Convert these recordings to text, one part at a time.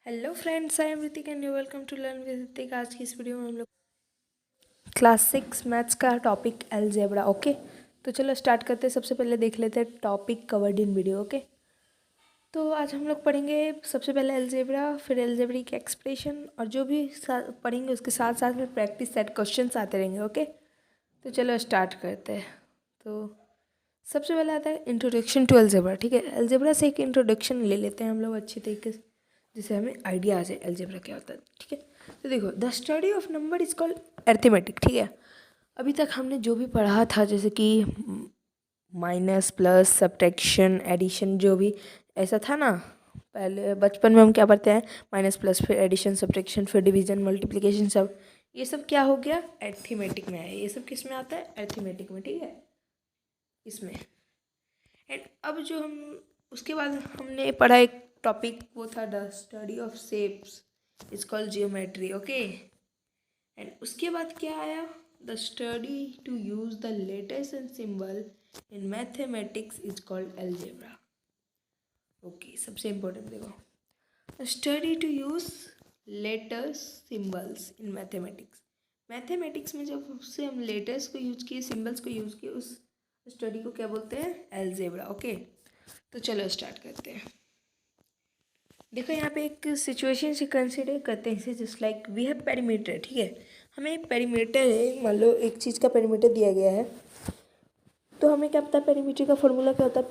Hello friends, I am Hrithik and you welcome to learn with Hrithik. आज की इस video में हम लोग क्लास 6 मैथ्स का टॉपिक अलजेब्रा। ओके, तो चलो स्टार्ट करते हैं। सबसे पहले देख लेते हैं topic covered in video. Okay, तो आज हम लोग पढ़ेंगे सबसे पहले अलजेब्रा, फिर अलजेब्रिक के एक्सप्रेशन, और जो भी पढ़ेंगे उसके साथ साथ में प्रैक्टिस सेट क्वेश्चंस आते रहेंगे। ओके, तो चलो स्टार्ट करते हैं। तो सबसे पहले आता है इंट्रोडक्शन टू अलजेब्रा। ठीक है, अलजेब्रा से एक इंट्रोडक्शन ले लेते हैं हम लोग अच्छी तरीके से, जिससे हमें आइडिया आ जाए अलजेब्रा क्या होता है। ठीक है, तो देखो, the study of number is called arithmetic. ठीक है, अभी तक हमने जो भी पढ़ा था, जैसे कि माइनस, प्लस, सब्ट्रैक्शन, एडिशन, जो भी ऐसा था ना, पहले बचपन में हम क्या पढ़ते हैं, माइनस, प्लस, फिर एडिशन, सब्ट्रैक्शन, फिर डिवीजन, मल्टीप्लिकेशन, सब ये सब क्या हो गया, अर्थमेटिक में आया। ये सब किस में आता है, अर्थमेटिक में। ठीक है, इसमें। एंड अब जो हम उसके बाद हमने पढ़ा एक टॉपिक, वो था the study of shapes is called geometry. Okay, and उसके बाद क्या आया, the study to use the letters and symbol in mathematics is called algebra. Okay, सबसे इम्पोर्टेंट देखो, study to use letters symbols in mathematics. Mathematics में जब उससे हम लेटर्स को यूज किए, सिंबल्स को यूज किए, उस स्टडी को क्या बोलते हैं, अलजेब्रा। ओके, तो चलो स्टार्ट करते हैं। देखो, यहाँ पे एक सिचुएशन से कंसिडर करते हैं, just like we have perimeter. ठीक है, हमें एक पेरीमीटर है, मान लो एक चीज़ का पेरीमीटर दिया गया है, तो हमें क्या पता है पेरीमीटर का फॉर्मूला क्या होता है,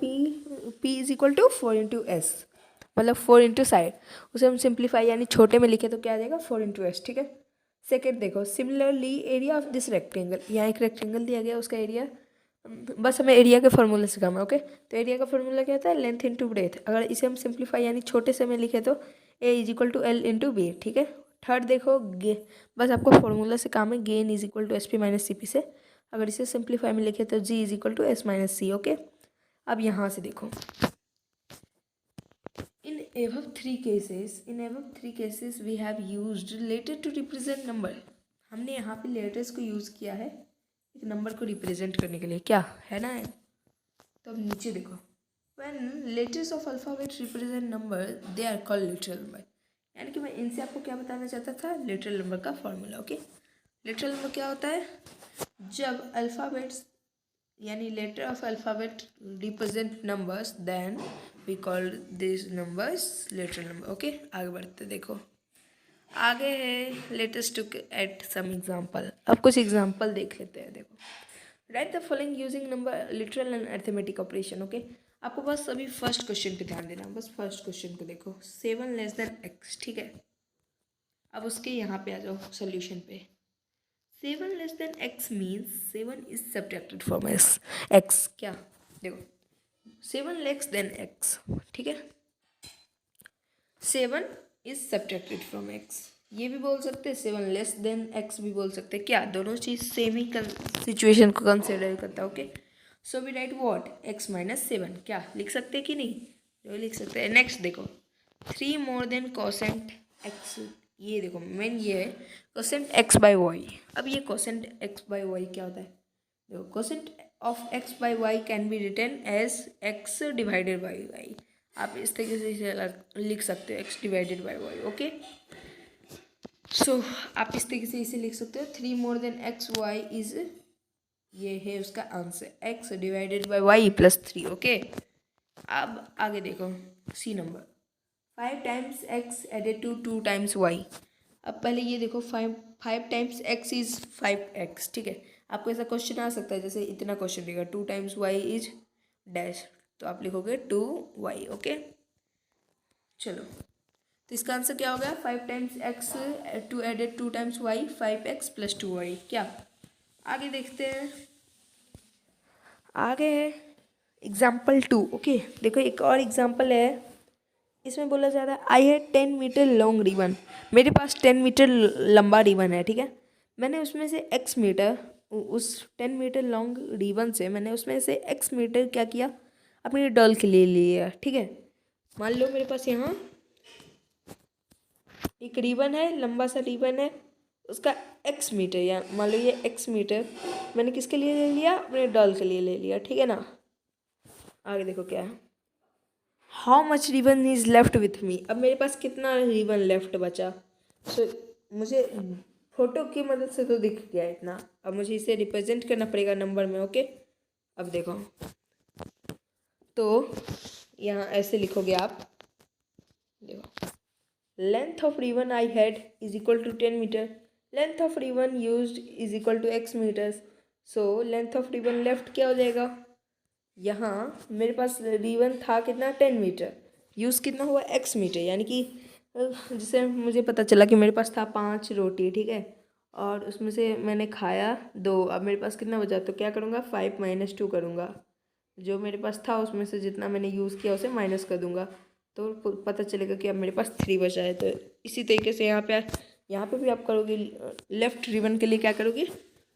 P is equal to 4 × S, मतलब 4 साइड। उसे हम सिंप्लीफाई यानी छोटे में लिखे तो क्या आ जाएगा, 4 × S। ठीक है, सेकेंड देखो, similarly area of this rectangle, यहाँ एक रेक्टेंगल दिया गया, उसका एरिया, बस हमें एरिया के फॉर्मूले से काम है। ओके, तो एरिया का फॉर्मूला क्या होता है, लेंथ इंटू ब्रेथ। अगर इसे हम सिंप्लीफाई यानी छोटे से में लिखे तो A is equal to L into B. ठीक है, थर्ड देखो, बस आपको फॉर्मूला से काम है, gain is equal to S P minus C P से। अगर इसे सिंप्लीफाई में लिखे तो G is equal to S minus C. Okay, अब यहाँ से देखो, in above three cases we have used letter to represent number. हमने यहाँ पे लेटर्स को यूज़ किया है एक नंबर को रिप्रेजेंट करने के लिए, क्या है ना। तो अब नीचे देखो, when letters of alphabet represent number they are called literal number. यानी कि मैं इनसे आपको क्या बताना चाहता था, लिटरल नंबर का फॉर्मूला। ओके, लिटरल नंबर क्या होता है, जब अल्फ़ाबेट्स यानी letter of alphabet represent numbers, then we call this numbers literal number. Okay, आगे बढ़ते देखो, आगे है latest to at some example. अब कुछ एग्जाम्पल देख लेते हैं। देखो, write the following using number literal and arithmetic operation. Okay, आपको बस अभी फर्स्ट क्वेश्चन पे ध्यान देना, बस फर्स्ट क्वेश्चन को देखो, 7 x। ठीक है, अब उसके यहाँ पे आ जाओ सोल्यूशन पे। 7 x means 7 is subtracted from x। क्या, देखो, 7 x। ठीक है, 7 इज सब्ट्रैक्टेड फ्रॉम x, ये भी बोल सकते हैं, 7 x भी बोल सकते हैं। क्या, दोनों चीज़ सेम ही सिचुएशन को कंसिडर करता है। Okay, so we write what, x minus 7। क्या लिख सकते हैं कि नहीं, जो लिख सकते हैं। नेक्स्ट देखो, 3 मोर देन कोसेंट x। ये देखो, मेन ये है कोसेंट x बाई वाई। अब ये कोसेंट x बाई वाई क्या होता है, देखो, quotient of x by Y can be written as x divided by Y. आप इस तरीके से इसे लिख सकते हो, x divided by Y. Okay, so आप इस तरीके से इसे लिख सकते हो, 3 more than x Y is, ये है उसका answer, x divided by Y plus 3। Okay, अब आगे देखो, C number, 5 times x added to 2 times y। अब पहले ये देखो, 5 टाइम्स x इज 5x। ठीक है, आपको ऐसा क्वेश्चन आ सकता है, जैसे इतना क्वेश्चन देगा, 2 टाइम्स y इज डैश, तो आप लिखोगे 2y। ओके, चलो, तो इसका आंसर क्या हो गया, 5 times x to added 2 times y, 5x plus 2y। क्या, आगे देखते हैं, आगे है एग्जाम्पल 2। ओके, देखो एक और एग्जाम्पल है, इसमें बोला जा रहा है, I had 10 metre long ribbon. मेरे पास 10 मीटर लंबा रिबन है। ठीक है, मैंने उसमें से x मीटर, उस 10 मीटर लॉन्ग रिबन से मैंने उसमें से x मीटर क्या किया, अपनी डॉल के लिए लिया। ठीक है, मान लो मेरे पास यहाँ एक रिबन है, लंबा सा रिबन है, उसका x मीटर, या मान लो ये x मीटर मैंने किसके लिए ले लिया, अपने डॉल के लिए ले लिया। ठीक है ना, आगे देखो क्या है, how much ribbon is left with me. अब मेरे पास कितना रिबन लेफ्ट बचा। सो मुझे फोटो की मदद से तो दिख गया इतना। अब मुझे इसे रिप्रेजेंट करना पड़ेगा नंबर में। ओके, अब देखो, तो यहाँ ऐसे लिखोगे आप, देखो, length of ribbon I had is equal to 10 metre, length of ribbon used is equal to x metres. So length of ribbon left क्या हो जाएगा, यहाँ मेरे पास रिबन था कितना 10 मीटर, यूज़ कितना हुआ x मीटर, यानी कि जिससे मुझे पता चला कि मेरे पास था 5 रोटी, ठीक है, और उसमें से मैंने खाया 2। अब मेरे पास कितना बचा, तो क्या करूँगा 5 - 2 करूँगा, जो मेरे पास था उसमें से जितना मैंने यूज़ किया उसे माइनस कर दूँगा, तो पता चलेगा कि अब मेरे पास 3 बचा है। तो इसी तरीके से यहाँ पे भी आप करोगे, लेफ़्ट रिबन के लिए क्या करोगे,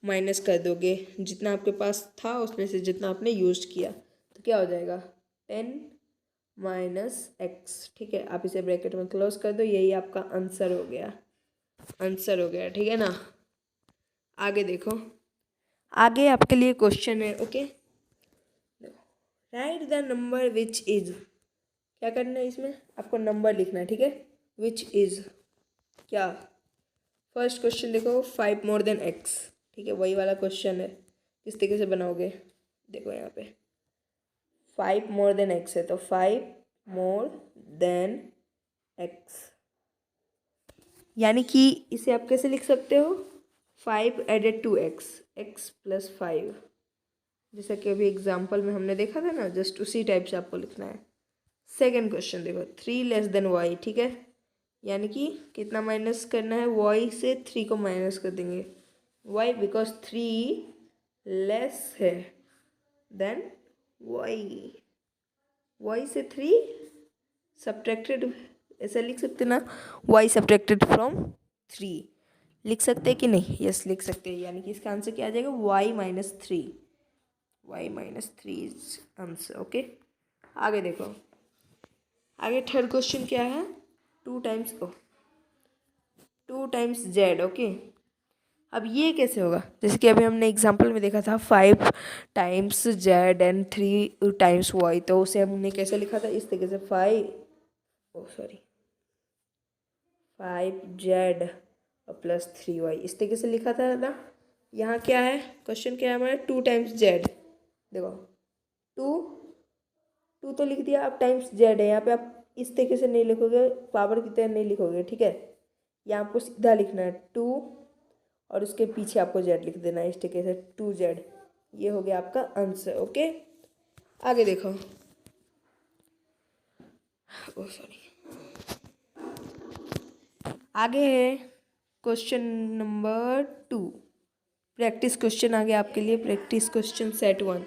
माइनस कर दोगे जितना आपके पास था उसमें से जितना आपने यूज किया, तो क्या हो जाएगा 10 - x, ठीक है। आप इसे ब्रैकेट में क्लोज कर दो, यही आपका आंसर हो गया, आंसर हो गया, ठीक है ना। आगे देखो, आगे आपके लिए क्वेश्चन है। Okay, right the number which is, क्या करना है इसमें, आपको नंबर लिखना है, ठीक है। विच इज क्या, फर्स्ट क्वेश्चन देखो 5 मोर देन x, ठीक है, वही वाला क्वेश्चन है। किस तरीके से बनाओगे, देखो यहाँ पे 5 मोर देन x है, तो 5 मोर देन x, यानी कि इसे आप कैसे लिख सकते हो, 5 added to x, x plus 5, जैसा कि अभी एग्जाम्पल में हमने देखा था ना, जस्ट उसी टाइप से आपको लिखना है। सेकेंड क्वेश्चन देखो 3 लेस देन y, ठीक है, यानी कि कितना माइनस करना है, y से 3 को माइनस कर देंगे, y बिकॉज 3 लेस है देन y से 3 सब्ट्रैक्टेड, ऐसा लिख सकते ना, y सब्ट्रैक्टेड फ्रॉम 3, लिख सकते हैं कि नहीं, यस लिख सकते हैं, यानी कि इसका आंसर क्या आ जाएगा y - 3 इज आंसर। ओके, आगे देखो, आगे थर्ड क्वेश्चन क्या है, 2 टाइम्स z। ओके, अब ये कैसे होगा, जैसे कि अभी हमने एग्जांपल में देखा था 5 times z and 3 times y, तो उसे हमने कैसे लिखा था, इस तरीके से 5z प्लस 3y, इस तरीके से लिखा था ना। यहाँ क्या है, क्वेश्चन क्या है हमारा, 2 टाइम्स z, देखो 2 तो लिख दिया, अब टाइम्स z है, यहाँ पे आप इस तरीके से नहीं लिखोगे, पावर की तरह नहीं लिखोगे, ठीक है, यहाँ आपको सीधा लिखना है 2 और उसके पीछे आपको z लिख देना है, इस तरीके से 2z, ये हो गया आपका आंसर। ओके, आगे देखो, आगे है क्वेश्चन नंबर 2, प्रैक्टिस क्वेश्चन आ गया आपके लिए, प्रैक्टिस क्वेश्चन सेट 1।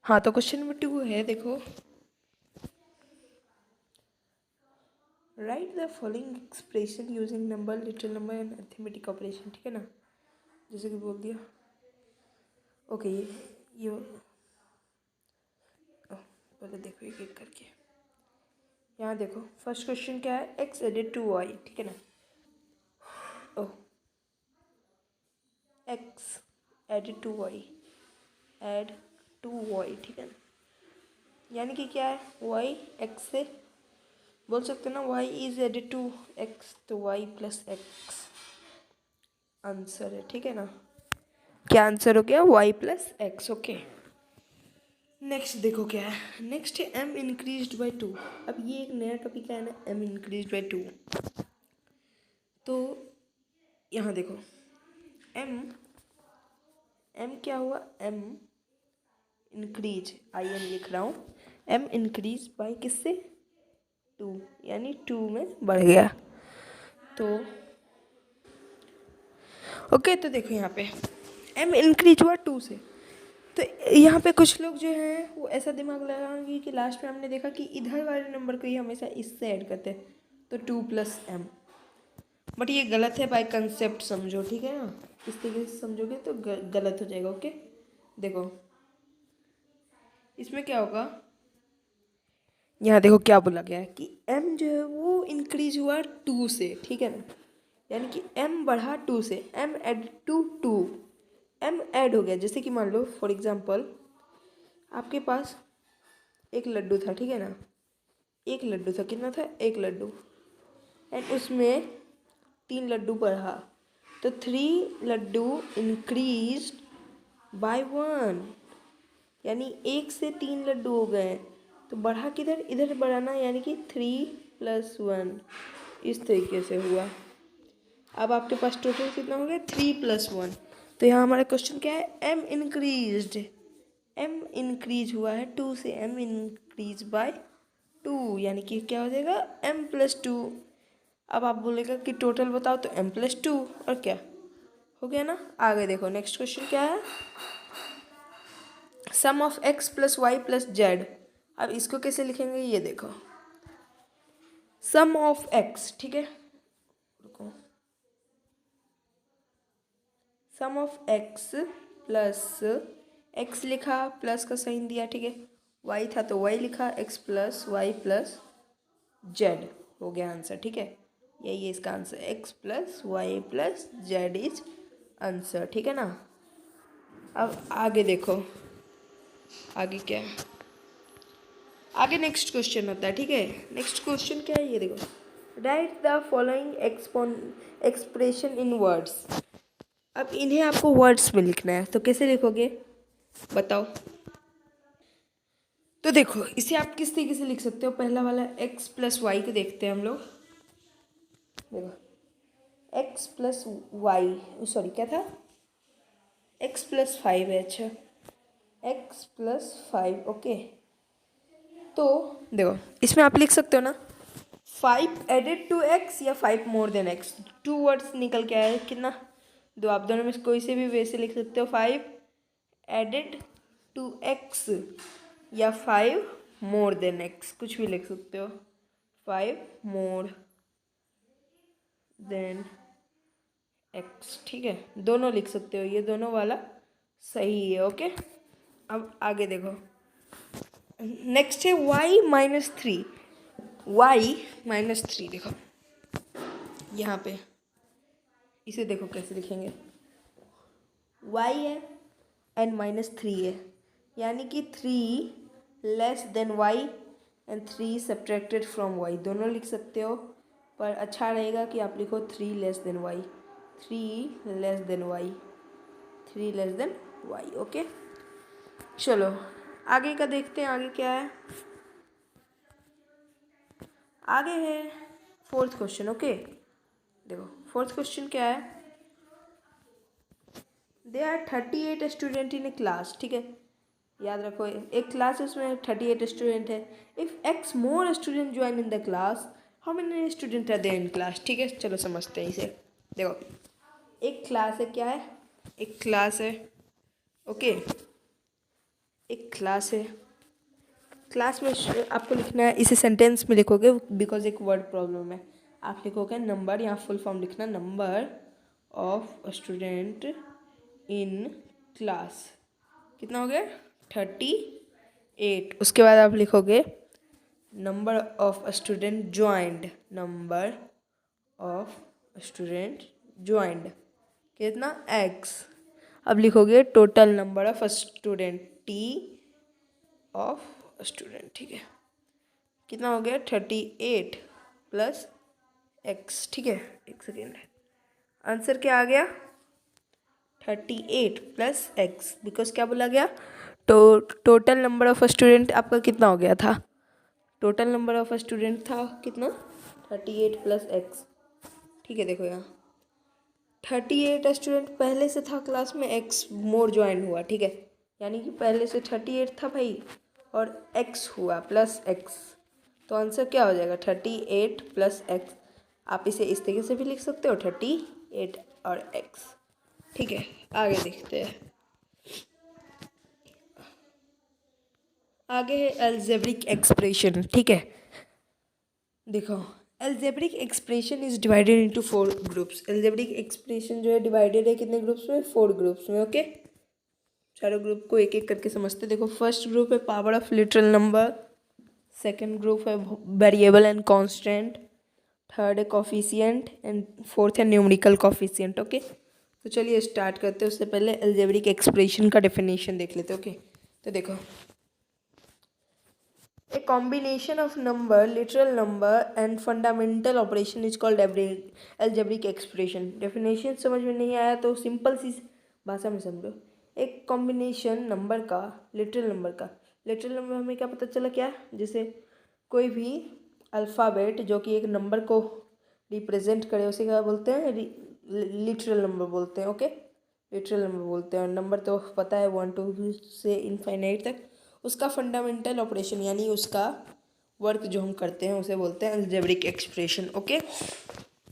हाँ, तो क्वेश्चन नंबर 2 है, देखो, write the following expression using number, little number and arithmetic operation, ठीक है ना, जैसे कि बोल दिया। ओके, ये पहले देखो एक एक करके, यहाँ देखो फर्स्ट क्वेश्चन क्या है, x एडेड टू y, ठीक है ना, oh, x added to y, add to y, ठीक है ना, यानी कि क्या है, y x से बोल सकते हैं ना, y is added to x, तो y प्लस x आंसर है, ठीक है ना, क्या आंसर हो गया, y plus x। Okay, next देखो क्या है, नेक्स्ट है m इंक्रीज्ड बाय 2। अब ये एक नया टॉपिक है ना, m इंक्रीज्ड बाय 2, तो यहाँ देखो m क्या हुआ, m इंक्रीज, आई एम लिख रहा हूँ, m इंक्रीज बाय किससे, 2, यानी 2 में बढ़ गया, तो ओके, तो देखो यहाँ पे m इंक्रीज हुआ 2 से, तो यहाँ पे कुछ लोग जो हैं वो ऐसा दिमाग लगाएंगे कि लास्ट में हमने देखा कि इधर वाले नंबर को ही हमेशा इससे ऐड करते हैं, तो 2 + m, बट ये गलत है, बाय कंसेप्ट समझो, ठीक है ना, इस तरीके से समझोगे तो गलत हो जाएगा। ओके, देखो इसमें क्या होगा, यहाँ देखो क्या बोला गया है कि m जो है वो इंक्रीज हुआ 2 से, ठीक है ना, यानी कि m बढ़ा 2 से, m add to 2, m add हो गया, जैसे कि मान लो फॉर एग्जांपल आपके पास एक लड्डू था, ठीक है ना, एक लड्डू था, कितना था, एक लड्डू, एंड उसमें 3 लड्डू बढ़ा, तो 3 लड्डू इंक्रीज बाय 1, यानी 1 से 3 लड्डू हो गए, तो बढ़ा किधर, इधर बढ़ाना, यानी कि 3+1, इस तरीके से हुआ। अब आपके पास टोटल कितना हो गया, 3+1। तो यहाँ हमारा क्वेश्चन क्या है, एम इंक्रीज हुआ है 2 से, एम इंक्रीज बाय 2, यानी कि क्या हो जाएगा, m+2। अब आप बोलेगा कि टोटल बताओ, तो m+2, और क्या हो गया ना। आगे देखो, नेक्स्ट क्वेश्चन क्या है, सम ऑफ x + y + z। अब इसको कैसे लिखेंगे, ये देखो, सम ऑफ x, ठीक है, रुको, सम ऑफ x प्लस x लिखा, प्लस का साइन दिया, ठीक है, y था तो y लिखा, x + y + z हो गया आंसर, ठीक है, यही है इसका answer, x + y + z is answer, ठीक है ना। अब आगे देखो, आगे क्या है, आगे नेक्स्ट क्वेश्चन होता है, ठीक है। नेक्स्ट क्वेश्चन क्या है, ये देखो, write the following expression in words. अब इन्हें आपको वर्ड्स में लिखना है, तो कैसे लिखोगे बताओ। तो देखो, इसे आप किस तरीके से लिख सकते हो, पहला वाला x + y को देखते हैं हम लोग। देखो, x + y, सॉरी क्या था, x + 5 है, अच्छा, x + 5, ओके। तो देखो, इसमें आप लिख सकते हो ना, 5 एडेड टू x या 5 मोर देन x, 2 वर्ड्स निकल के आए, कितना, दो, आप दोनों में से कोई से भी वे से लिख सकते हो, 5 एडेड टू x या 5 मोर देन x, कुछ भी लिख सकते हो, 5 मोर देन x, ठीक है, दोनों लिख सकते हो, ये दोनों वाला सही है, ओके। अब आगे देखो, नेक्स्ट है y-3, y-3, देखो यहाँ पे, इसे देखो कैसे लिखेंगे, y है एंड -3 है, यानी कि 3 less than y and 3 subtracted from y, दोनों लिख सकते हो, पर अच्छा रहेगा कि आप लिखो 3 less than y, 3 less than y, 3 less than y, okay. चलो आगे का देखते हैं, आगे क्या है, आगे है 4th क्वेश्चन, ओके। देखो 4th क्वेश्चन क्या है, there are 38 student in a class, ठीक है, याद रखो, एक क्लास है, उसमें 38 स्टूडेंट है, if x more student join in the class, how many student are there in class, ठीक है। चलो समझते हैं इसे। देखो, एक क्लास है, क्या है, एक क्लास है, ओके, एक क्लास है, क्लास में आपको लिखना है, इसे सेंटेंस में लिखोगे बिकॉज एक वर्ड प्रॉब्लम है, आप लिखोगे नंबर, यहाँ फुल फॉर्म लिखना, number of student in class, कितना हो गया, 38। उसके बाद आप लिखोगे number of student joined, number of student joined, कितना, x। अब लिखोगे total number of student, t of student, ठीक है, कितना हो गया, 38 + x, ठीक है, एक सेकेंड, आंसर क्या आ गया, 38 + x, बिकॉज क्या बोला गया, तो टोटल नंबर ऑफ स्टूडेंट आपका कितना हो गया था, टोटल नंबर ऑफ स्टूडेंट था कितना, 38 + x, ठीक है। देखो यहाँ 38 स्टूडेंट पहले से था क्लास में, x मोर ज्वाइन हुआ, ठीक है, यानी कि पहले से 38 था भाई, और x हुआ +x, तो आंसर क्या हो जाएगा, 38 + x। आप इसे इस तरीके से भी लिख सकते हो, 38 और x, ठीक है। आगे देखते हैं, आगे है अलजेब्रिक एक्सप्रेशन, ठीक है। देखो, algebraic expression is divided into 4 groups, algebraic expression जो है डिवाइडेड है कितने ग्रुप्स में, 4 ग्रुप्स में, ओके। चारों ग्रुप को एक एक करके समझते। देखो, फर्स्ट ग्रुप है power of literal number, second group है वेरिएबल एंड कांस्टेंट, थर्ड है कोफिशिएंट, एंड फोर्थ है न्यूमेरिकल कोफिशिएंट, ओके। तो चलिए स्टार्ट करते हैं, उससे पहले अलजेब्रिक एक्सप्रेशन का डेफिनेशन देख लेते हैं, ओके। तो देखो, a combination of number, literal number and fundamental operation is called algebraic expression. Definition समझ में नहीं आया तो सिंपल सी भाषा में समझो। एक कॉम्बिनेशन नंबर का, लिटरल नंबर का, लिटरल नंबर हमें क्या पता चला क्या, जैसे कोई भी अल्फ़ाबेट जो कि एक नंबर को रिप्रेजेंट करे उसे क्या बोलते हैं, लिटरल नंबर बोलते हैं। ओके, लिटरल नंबर बोलते हैं। और नंबर तो पता है 1 2 से इनफाइनाइट तक। उसका फंडामेंटल ऑपरेशन यानी उसका वर्क जो हम करते हैं उसे बोलते हैं अलजेब्रिक एक्सप्रेशन। ओके,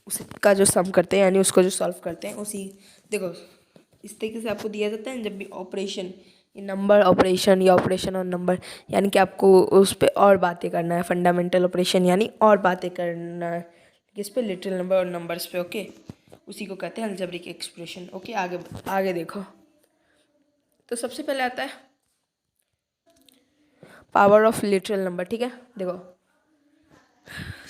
उसका जो सम करते हैं यानी उसको जो सॉल्व करते हैं उसी, देखो इस तरीके से आपको दिया जाता है जब भी ऑपरेशन, नंबर ऑपरेशन या ऑपरेशन और नंबर, यानी कि आपको उस पर और बातें करना है। फंडामेंटल ऑपरेशन यानी और बातें करना है किस पे, लिटरल नंबर और नंबर्स पे। ओके, उसी को कहते हैं अलजेब्रिक एक्सप्रेशन। ओके, आगे आगे देखो। तो सबसे पहले आता है पावर ऑफ लिटरल नंबर। ठीक है, देखो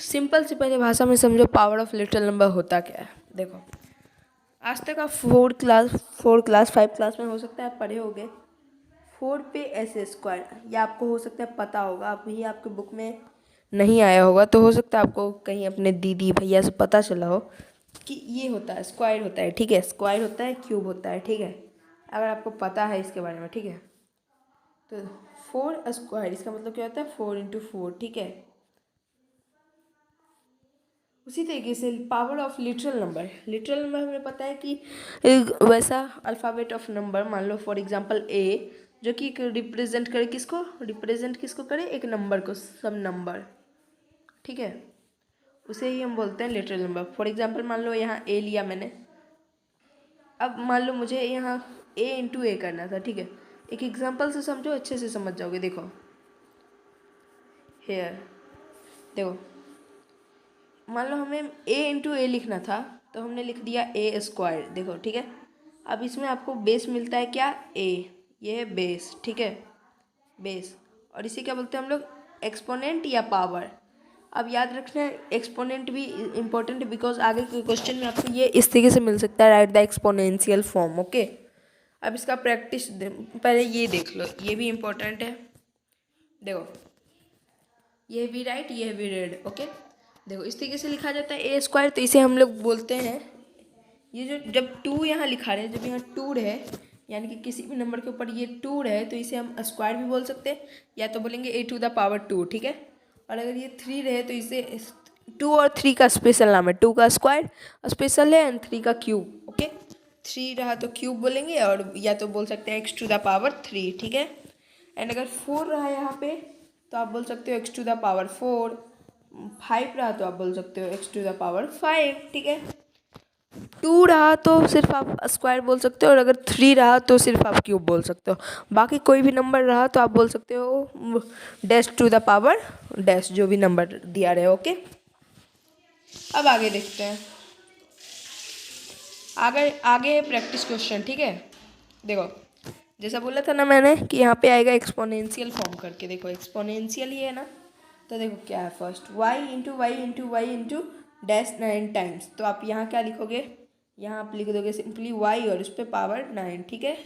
सिंपल सी पहले भाषा में समझो पावर ऑफ लिटरल नंबर होता क्या है। देखो आज तक आप 5 क्लास में हो सकता है आप पढ़े होगे 4 पे ऐसे स्क्वायर, या आपको हो सकता है पता होगा, अभी आपके बुक में नहीं आया होगा तो हो सकता है आपको कहीं अपने दीदी भैया से पता चला हो कि ये होता है स्क्वायर होता है। ठीक है, स्क्वायर होता है, क्यूब होता है। ठीक है, अगर आपको पता है इसके बारे में। ठीक है, तो 4 स्क्वायर इसका मतलब क्या होता है, 4 इंटू 4। ठीक है, उसी तरीके से power of literal number, literal number हमें पता है कि एक वैसा अल्फ़ाबेट ऑफ नंबर, मान लो फॉर एग्जांपल ए, जो कि रिप्रेजेंट करे किसको, रिप्रेजेंट किसको करे, एक नंबर को, सब नंबर। ठीक है, उसे ही हम बोलते हैं लिटरल नंबर। फॉर एग्जांपल मान लो यहाँ ए लिया मैंने, अब मान लो मुझे यहाँ ए इंटू ए करना था। ठीक है, एक एग्जांपल से समझो, अच्छे से समझ जाओगे। देखो हेयर, देखो मान लो हमें ए इंटू ए लिखना था तो हमने लिख दिया ए स्क्वायर। देखो ठीक है, अब इसमें आपको बेस मिलता है क्या, ए, ये है बेस। ठीक है, बेस, और इसे क्या बोलते हैं हम लोग, एक्सपोनेंट या पावर। अब याद रखना है एक्सपोनेंट भी इम्पोर्टेंट, बिकॉज आगे के क्वेश्चन में आपको ये इस तरीके से मिल सकता है, right the exponential form. Okay, अब इसका प्रैक्टिस पहले ये देख लो, ये भी इम्पोर्टेंट है। देखो ये भी राइट, ये भी रेड। ओके, देखो इस तरीके से लिखा जाता है ए स्क्वायर, तो इसे हम लोग बोलते हैं, ये जो जब 2 यहाँ लिखा रहे हैं, जब यहाँ 2 है यानी कि किसी भी नंबर के ऊपर ये 2 है तो इसे हम स्क्वायर भी बोल सकते हैं, या तो बोलेंगे ए टू द पावर 2। ठीक है, और अगर ये 3 रहे तो इसे 2 और 3 का स्पेशल नाम है, 2 का स्क्वायर स्पेशल है एंड 3 का क्यूब। ओके, 3 रहा तो क्यूब बोलेंगे, और या तो बोल सकते हैं एक्स टू द पावर 3। ठीक है, एंड अगर 4 रहा यहाँ पे तो आप बोल सकते हो एक्स टू द पावर 4। 5 रहा तो आप बोल सकते हो एक्स टू द पावर 5। ठीक है, 2 रहा तो सिर्फ आप स्क्वायर बोल सकते हो, और अगर 3 रहा तो सिर्फ आप क्यूब बोल सकते हो। बाकी कोई भी नंबर रहा तो आप बोल सकते हो dash to the power dash, जो भी नंबर दिया रहे। ओके, अब आगे देखते हैं, आगे आगे प्रैक्टिस क्वेश्चन। ठीक है, देखो जैसा बोला था ना मैंने कि यहाँ पे आएगा एक्सपोनेंशियल फॉर्म करके। देखो एक्सपोनेंशियल ही है ना, तो देखो क्या है, first Y into Y into Y into dash 9 times. तो आप यहाँ क्या लिखोगे, यहाँ आप लिख दोगे सिंपली वाई और उस पर पावर 9। ठीक है,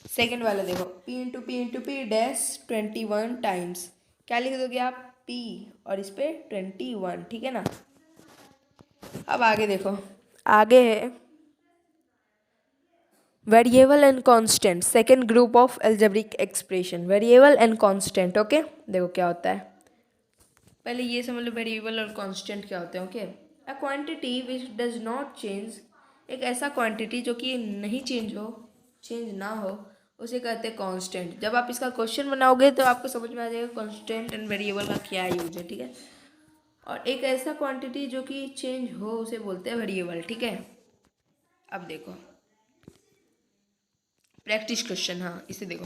सेकेंड वाला देखो P into P dash 21 times, क्या लिख दोगे आप, पी और इस पर 21। ठीक है ना, अब आगे देखो, आगे है variable and constant, second group of algebraic expression, variable and constant. Okay, देखो क्या होता है, पहले ये समझ लो वेरिएबल और कांस्टेंट क्या होते हैं। Okay, a quantity which does not change, एक ऐसा क्वांटिटी जो कि नहीं चेंज ना हो उसे कहते हैं कांस्टेंट। जब आप इसका क्वेश्चन बनाओगे तो आपको समझ में आ जाएगा कांस्टेंट एंड वेरिएबल का क्या यूज है। ठीक है, और एक ऐसा क्वांटिटी जो कि चेंज हो उसे बोलते हैं वेरिएबल। ठीक है, अब देखो प्रैक्टिस क्वेश्चन, हाँ इसे देखो,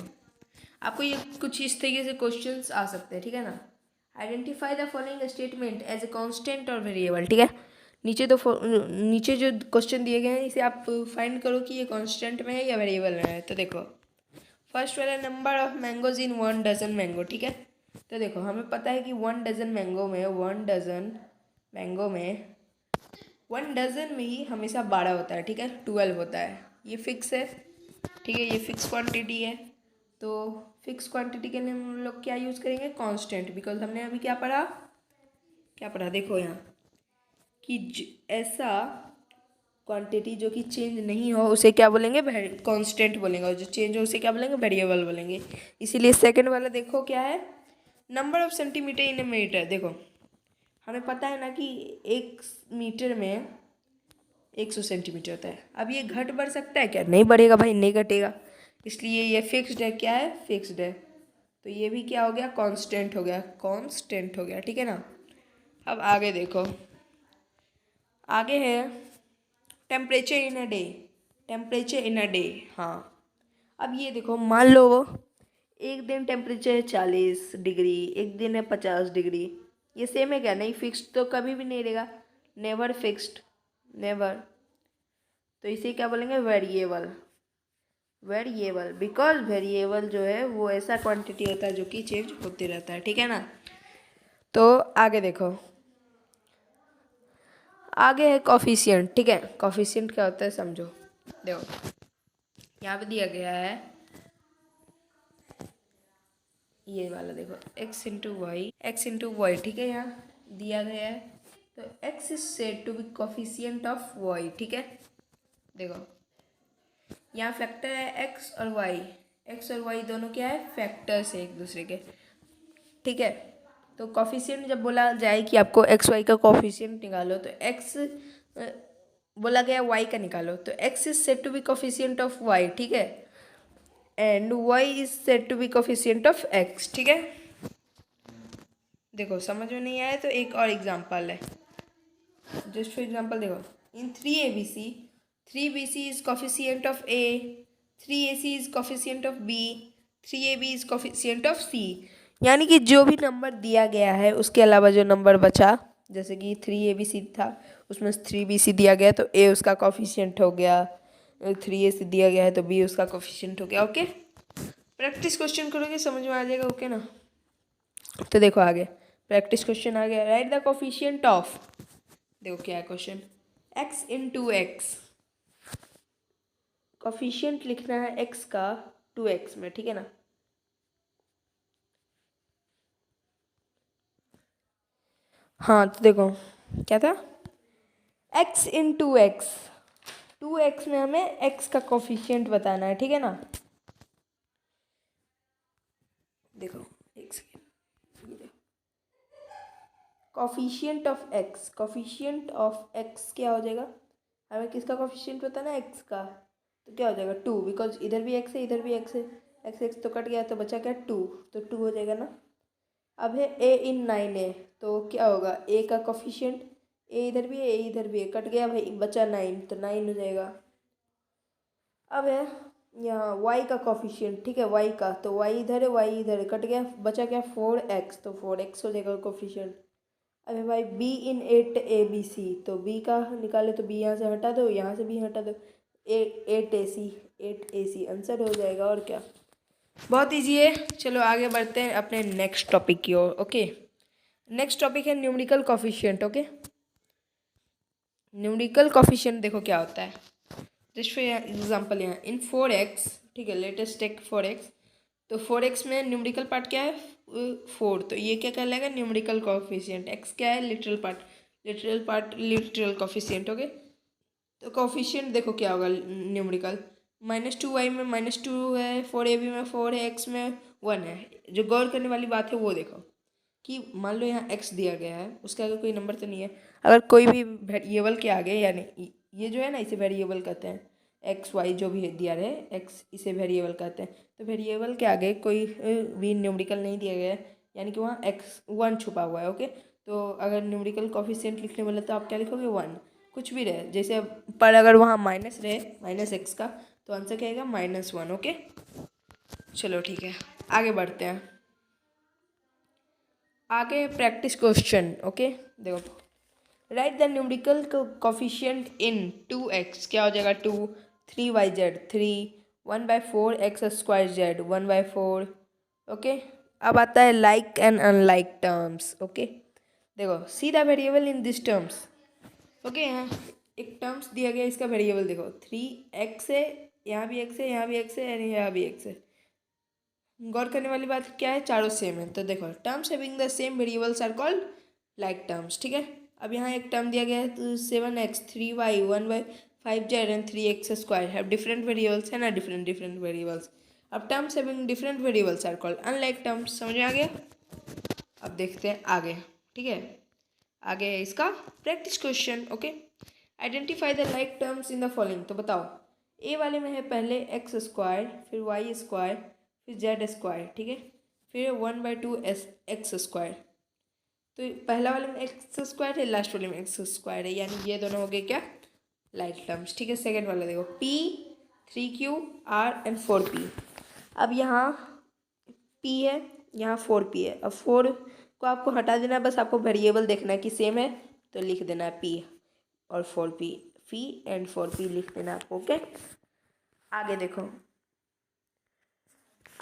आपको ये कुछ इस तरीके से क्वेश्चंस आ सकते हैं। ठीक है ना, identify the following statement as a constant और वेरिएबल। ठीक है, नीचे जो क्वेश्चन दिए गए हैं इसे आप फाइंड करो कि ये कांस्टेंट में है या वेरिएबल में है। तो देखो फर्स्ट वाला number of mangoes in 1 dozen mango. ठीक है, तो देखो हमें पता है कि 1 डजन मैंगो में 1 डजन में ही हमेशा 12 होता है। ठीक है, 12 होता है, ये फिक्स है। ठीक है, ये फिक्स क्वांटिटी है, तो फिक्स क्वांटिटी के लिए हम लोग क्या यूज़ करेंगे, कांस्टेंट, बिकॉज हमने अभी क्या पढ़ा देखो यहाँ कि ऐसा क्वांटिटी जो कि चेंज नहीं हो उसे क्या बोलेंगे, कांस्टेंट बोलेंगे, और जो चेंज हो उसे क्या बोलेंगे, वेरिएबल बोलेंगे। इसीलिए सेकंड वाला देखो क्या है, number of centimetre in a metre. देखो हमें पता है ना कि 1 मीटर में 100 सेंटीमीटर होता है। अब ये घट बढ़ सकता है क्या, नहीं बढ़ेगा भाई, नहीं घटेगा, इसलिए ये फिक्स्ड है। क्या है, फिक्स्ड है। तो ये भी क्या हो गया, कांस्टेंट हो गया, कांस्टेंट हो गया, ठीक है ना। अब आगे देखो, आगे है temperature in a day, temperature in a day. हाँ, अब ये देखो, मान लो एक दिन टेम्परेचर है 40 डिग्री, एक दिन है 50 डिग्री, ये सेम है क्या, नहीं, फिक्स्ड तो कभी भी नहीं रहेगा, नेवर फिक्स्ड, नेवर। तो इसे क्या बोलेंगे, वेरिएबल, वेरिएबल, बिकॉज वेरिएबल जो है वो ऐसा क्वांटिटी होता है जो कि चेंज होते रहता है, ठीक है ना। तो आगे देखो, आगे है कॉफिशिएंट, ठीक है। कॉफिशिएंट क्या होता है समझो, देखो यहाँ पे दिया गया है ये वाला, देखो एक्स इंटू वाई, ठीक है, यहाँ दिया गया है। तो X is said to be coefficient of Y, ठीक है। देखो यहाँ फैक्टर है एक्स और वाई, एक्स और वाई दोनों क्या है, फैक्टर्स है एक दूसरे के, ठीक है। तो कॉफिशिएंट जब बोला जाए कि आपको एक्स वाई का कॉफिशिएंट निकालो, तो एक्स बोला गया वाई का निकालो, तो X is said to be coefficient of Y, ठीक है, and Y is said to be coefficient of X, ठीक है। देखो समझ में नहीं आया तो एक और एग्जांपल है, जस्ट फॉर एग्जांपल देखो, in 3ABC 3BC is coefficient of A, 3AC is coefficient of B, 3AB is coefficient of C. यानी कि जो भी नंबर दिया गया है उसके अलावा जो नंबर बचा, जैसे कि 3ABC था उसमें 3BC दिया गया तो ए उसका कॉफिशिएंट हो गया, 3AC दिया गया है तो बी उसका कॉफिशिएंट हो गया, ओके। प्रैक्टिस क्वेश्चन करोगे समझ में आ जाएगा, ओके ना। तो देखो आगे प्रैक्टिस क्वेश्चन आ गया, राइट द कोफिशिएंट ऑफ, देखो क्या है question, x into x, coefficient लिखना है x का 2x में, ठीक है ना। हाँ तो देखो क्या था, x इंटू एक्स, 2x में हमें x का कोफिशिएंट बताना है, ठीक है ना। देखो एक second, coefficient of x, coefficient of x क्या हो जाएगा, हमें किसका कोफिशिएंट बताना है, x का, तो क्या हो जाएगा 2, बिकॉज इधर भी x है इधर भी x है, x तो कट गया तो बचा क्या 2, तो 2 हो जाएगा ना। अब है a इन 9a, तो क्या होगा a का कोफिशिएंट, a इधर भी है a इधर भी है, कट गया भाई बचा 9, तो 9 हो जाएगा। अब है यहाँ y का कोफिशिएंट, ठीक है, y का, तो y इधर है y इधर है, कट गया बचा क्या 4x, तो 4x हो जाएगा कोफिशिएंट। अबे भाई b इन 8ABC, तो b का निकाले तो b यहाँ से हटा दो, यहाँ से b हटा दो, 8AC आंसर हो जाएगा, और क्या, बहुत इजी है। चलो आगे बढ़ते हैं अपने नेक्स्ट टॉपिक की ओर, ओके। नेक्स्ट टॉपिक है numerical coefficient, okay. Numerical coefficient देखो क्या होता है, जस्ट फॉर एग्जांपल यहाँ इन 4x, ठीक है, लेटेस्ट टेक 4x, तो 4x में न्यूमेरिकल पार्ट क्या है 4, तो ये क्या कहलाएगा, न्यूमेरिकल कोफिशिएंट। x क्या है, literal part literal coefficient, okay. तो कोफिशिएंट देखो क्या होगा न्यूमेरिकल, -2y में -2 है, 4ab में 4 है, x में 1 है। जो गौर करने वाली बात है वो देखो कि मान लो यहाँ x दिया गया है, उसके आगे कोई नंबर तो नहीं है, अगर कोई भी वेरिएबल के आगे, यानी ये जो है ना इसे वेरिएबल कहते हैं, एक्स वाई जो भी दिया रहे एक्स, इसे वेरिएबल कहते हैं। तो वेरिएबल के आगे कोई भी न्यूमेरिकल नहीं दिया गया है, यानी कि वहाँ x1 छुपा हुआ है, ओके। तो अगर न्यूमेरिकल कोफिशिएंट लिखने वाला तो आप क्या लिखोगे 1, कुछ भी रहे, जैसे पर अगर वहाँ माइनस रहे -x का, तो आंसर क्या आएगा -1, ओके। चलो ठीक है आगे बढ़ते हैं, आगे प्रैक्टिस क्वेश्चन, ओके। देखो write the numerical coefficient in 2x, क्या हो जाएगा 2, 3yz 3, 1/4 x² z 1/4, ओके। अब आता है like and unlike terms, okay. देखो see the variable in this terms, okay. यहाँ एक टर्म्स दिया गया इसका वेरिएबल देखो 3x है, यहाँ भी x है, यहाँ भी x है, यहाँ भी x है, गौर करने वाली बात क्या है, चारों सेम है। तो देखो terms having the same variables are called like terms, ठीक है। अब यहाँ एक टर्म दिया गया है, तो 7x 3y 1y 5z and 3x square have different variables, है ना, डिफरेंट डिफरेंट वेरिएबल्स। अब terms having different variables are called unlike terms, समझ में आ गया। अब देखते हैं आगे, ठीक है। आगे है इसका practice question, okay. Identify the like terms in the following. तो बताओ, ए वाले में है पहले एक्स स्क्वायर, फिर वाई स्क्वायर, फिर जेड स्क्वायर, ठीक है, फिर 1/2 एक्स स्क्वायर। तो पहला वाले में एक्स स्क्वायर है, लास्ट वाले में एक्स स्क्वायर है, यानी ये दोनों हो गए क्या, लाइक टर्म्स, ठीक है। सेकेंड वाला देखो, P 3q r and 4p। अब यहाँ p है, यहाँ 4p है। अब 4 को आपको हटा देना है, बस आपको वेरिएबल देखना है कि सेम है, तो लिख देना है p और 4p, p एंड 4p लिख देना है आपको, ओके। आगे देखो,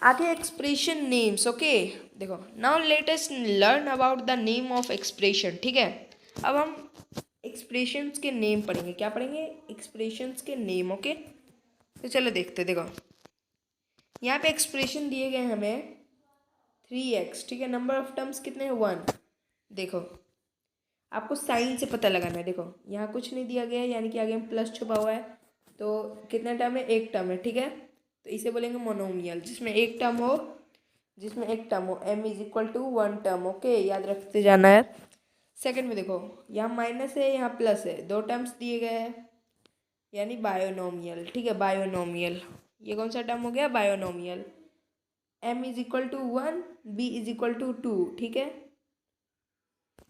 आगे एक्सप्रेशन नेम्स, ओके। देखो now let us learn about the name of expression, ठीक है। अब हम एक्सप्रेशंस के नेम पढ़ेंगे, क्या पढ़ेंगे, एक्सप्रेशंस के नेम, ओके। तो चलो देखते, देखो यहाँ पे एक्सप्रेशन दिए गए हमें 3x, ठीक है। नंबर ऑफ टर्म्स कितने हैं, 1। देखो आपको साइन से पता लगाना है। देखो यहाँ कुछ नहीं दिया गया है, यानी कि आगे में प्लस छुपा हुआ है, तो कितना टर्म है, एक टर्म है, ठीक है। तो इसे बोलेंगे मोनोमियल, जिसमें एक टर्म हो, जिसमें एक टर्म हो, m is equal to 1 term, okay, याद रखते जाना है। सेकंड में देखो, यहाँ माइनस है, यहाँ प्लस है, दो टर्म्स दिए गए हैं, यानी बायोनोमियल, ठीक है, बायोनोमियल। ये कौन सा टर्म हो गया, binomial. m is equal to 1, b is equal to 2, ठीक है,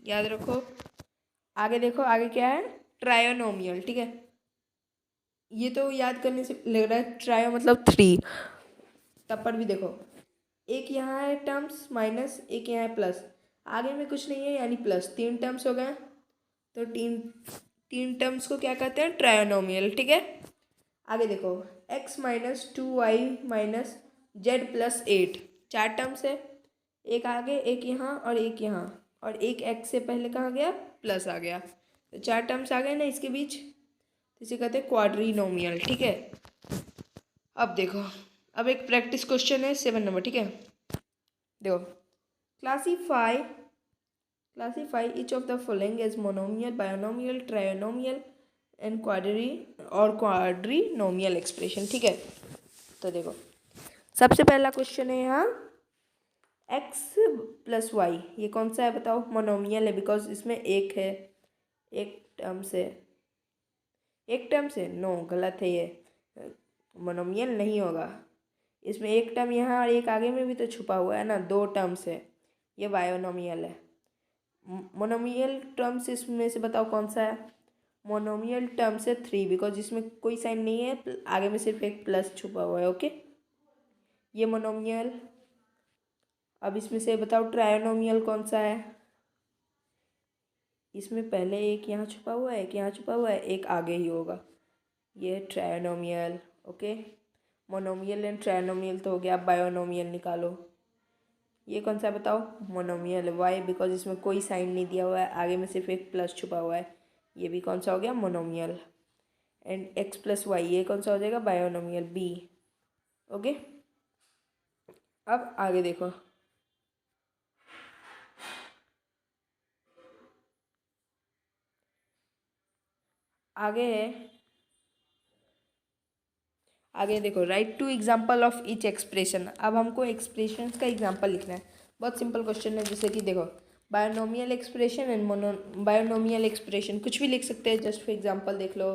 याद रखो। आगे देखो, आगे क्या है, ट्रायोनोमियल, ठीक है। ये तो याद करने से लग रहा है, ट्रायो मतलब 3, तब पर भी देखो, एक यहाँ है टर्म्स माइनस, एक यहाँ है प्लस, आगे में कुछ नहीं है यानी प्लस, 3 टर्म्स हो गए। तो तीन तीन टर्म्स को क्या कहते हैं, ट्रायोनोमियल, ठीक है। आगे देखो, x minus 2y minus Z plus 8, 4 terms है, एक आगे, एक यहाँ और एक यहाँ, और एक x से पहले कहाँ गया, प्लस आ गया, तो 4 टर्म्स आ गए ना इसके बीच, तो इसे कहते हैं क्वाड्रीनोमियल, ठीक है। अब देखो, अब एक प्रैक्टिस क्वेश्चन है 7 नंबर, ठीक है। देखो, classify each of the following as monomial, binomial, trinomial and quadrinomial expression, ठीक है। तो देखो सबसे पहला क्वेश्चन है यहाँ x प्लस वाई, ये कौन सा है बताओ, मोनोमियल है, बिकॉज इसमें एक है, एक टर्म से, एक टर्म से, नो गलत है, ये मोनोमियल नहीं होगा। इसमें एक टर्म यहाँ और एक आगे में भी तो छुपा हुआ है ना, 2 टर्म्स है, ये बायोनोमियल है। मोनोमियल टर्म्स इसमें से बताओ कौन सा है, मोनोमियल टर्म्स है 3, बिकॉज इसमें कोई साइन नहीं है, आगे में सिर्फ एक प्लस छुपा हुआ है, ओके, ये मोनोमियल। अब इसमें से बताओ ट्रायोनोमियल कौन सा है, इसमें पहले एक यहाँ छुपा हुआ है, एक यहाँ छुपा हुआ है, एक आगे ही होगा, ये ट्रायोनोमियल, ओके। मोनोमियल एंड ट्रायोनोमियल तो हो गया, अब बायोनोमियल निकालो, ये कौन सा बताओ, मोनोमियल, वाई, बिकॉज इसमें कोई साइन नहीं दिया हुआ है, आगे में सिर्फ एक प्लस छुपा हुआ है, ये भी कौन सा हो गया, monomial. And X plus Y, ये कौन सा हो जाएगा, बायोनोमियल, बी, ओके। अब आगे देखो, आगे है, आगे देखो, write two example of each expression. अब हमको एक्सप्रेशन का एग्जाम्पल लिखना है, बहुत सिंपल क्वेश्चन है, जैसे कि देखो binomial expression and binomial expression, कुछ भी लिख सकते हैं, जस्ट फॉर एग्जाम्पल देख लो,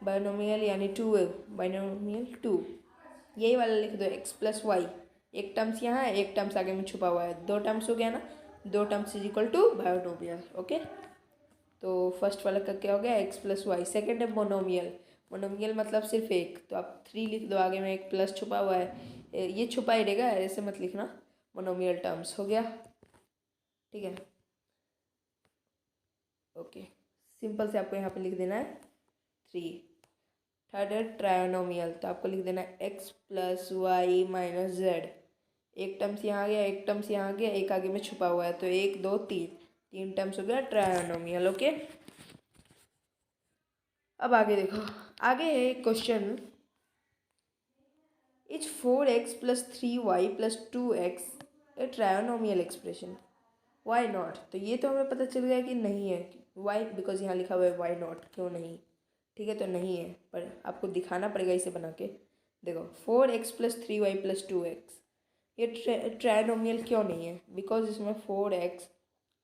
बायोनोमियल यानी 2, बायोनोमियल 2, यही वाला लिख दो, एक्स प्लस वाई, एक टर्म्स यहाँ है, एक टर्म्स आगे में छुपा हुआ है, 2 टर्म्स हो गया ना, 2 terms is equal to binomial, okay. तो फर्स्ट वाला का क्या हो गया, एक्स प्लस वाई। सेकेंड है मोनोमियल, मोनोमियल मतलब सिर्फ एक, तो आप 3 लिख दो, आगे में एक प्लस छुपा हुआ है, ये छुपा ही रहेगा, ऐसे मत लिखना, मोनोमियल टर्म्स हो गया, ठीक है, ओके। सिंपल से आपको यहाँ पे लिख देना है 3। थर्ड है ट्रायोनोमियल, तो आपको लिख देना है X plus Y minus Z, एक टर्म्स यहाँ आ गया, एक टर्म्स यहाँ आ गया, एक आगे में छुपा हुआ है, तो 1 2 3 टर्म्स हो गया ट्रायोनोमियल, ओके। अब आगे देखो, आगे है question, is 4x plus 3y plus 2x a trinomial expression? Why not? तो ये तो हमें पता चल गया कि नहीं है। वाई? बिकॉज यहाँ लिखा हुआ है वाई नॉट, क्यों नहीं? ठीक है, तो नहीं है, पर आपको दिखाना पड़ेगा इसे बना के। देखो 4x plus 3y plus 2x ये ट्रायनोमियल क्यों नहीं है? बिकॉज इसमें 4x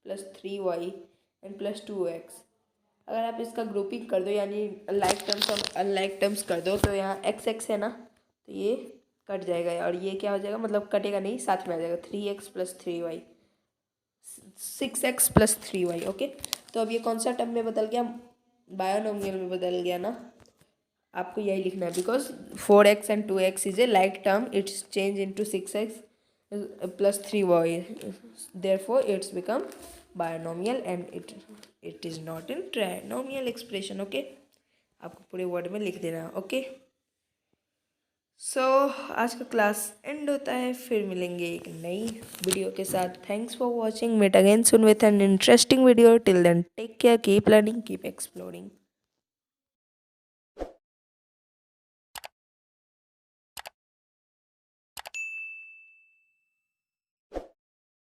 plus 3y and plus 2x, अगर आप इसका ग्रुपिंग कर दो यानी लाइक टर्म्स और अनलाइक टर्म्स कर दो तो यहाँ x है ना, तो ये कट जाएगा और ये क्या हो जाएगा, मतलब कटेगा नहीं, साथ में आ जाएगा 3x plus 3y 6x plus 3y। Okay, तो अब ये कौन सा टर्म में बदल गया? बायोनोमियल में बदल गया ना। आपको यही लिखना है, because 4x and 2x is a like term, it's change into 6x plus 3y, therefore it's become binomial and it is not in trinomial expression. Okay, आपको पूरे वर्ड में लिख देना। ओके, सो आज का क्लास एंड होता है, फिर मिलेंगे एक नई वीडियो के साथ। Thanks for watching, meet again soon with an interesting video. Till then take care, keep learning, keep exploring.